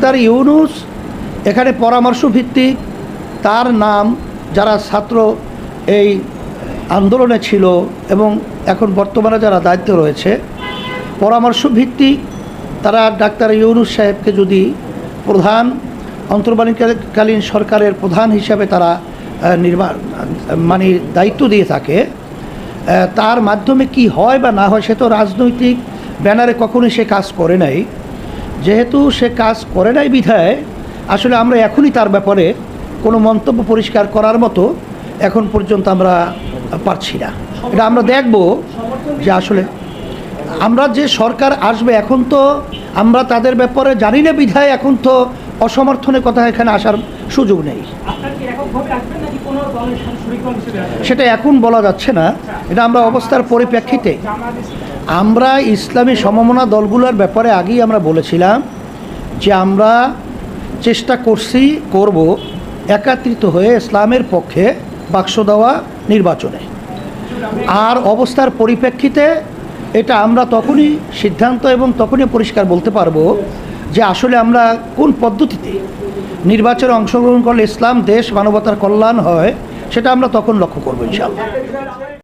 Doctor Yunus এখানে পরামর্শ ভিত্তিক তার নাম যারা ছাত্র এই আন্দোলনে ছিল এবং এখন বর্তমানে যারা দায়িত্ব রয়েছে পরামর্শ ভিত্তিক তারা ডাক্তার ইউনূস সাহেবকে যদি প্রধান অন্তর্বর্তীকালীন সরকারের প্রধান হিসাবে তারা মানে দায়িত্ব দিয়ে থাকে, তার মাধ্যমে কি হয় বা না হয় সে তো রাজনৈতিক ব্যানারে কখনোই সে কাজ করে নাই। যেহেতু সে কাজ করে নাই বিধায় আসলে আমরা এখনই তার ব্যাপারে কোনো মন্তব্য পরিষ্কার করার মতো এখন পর্যন্ত আমরা পারছি না। এটা আমরা দেখব যে আসলে আমরা যে সরকার আসবে এখন তো আমরা তাদের ব্যাপারে জানি না বিধায় এখন তো অসমর্থনের কথা এখানে আসার সুযোগ নেই। সেটা এখন বলা যাচ্ছে না, এটা আমরা অবস্থার পরিপ্রেক্ষিতে আমরা ইসলামী সমমনা দলগুলোর ব্যাপারে আগেই আমরা বলেছিলাম যে আমরা চেষ্টা করব একত্রিত হয়ে ইসলামের পক্ষে বাক্স দেওয়া নির্বাচনে। আর অবস্থার পরিপ্রেক্ষিতে এটা আমরা তখনই সিদ্ধান্ত এবং তখনই পরিষ্কার বলতে পারবো যে আসলে আমরা কোন পদ্ধতিতে নির্বাচনে অংশগ্রহণ করলে ইসলাম দেশ মানবতার কল্যাণ হয়, সেটা আমরা তখন লক্ষ্য করবো ইনশাআল্লাহ।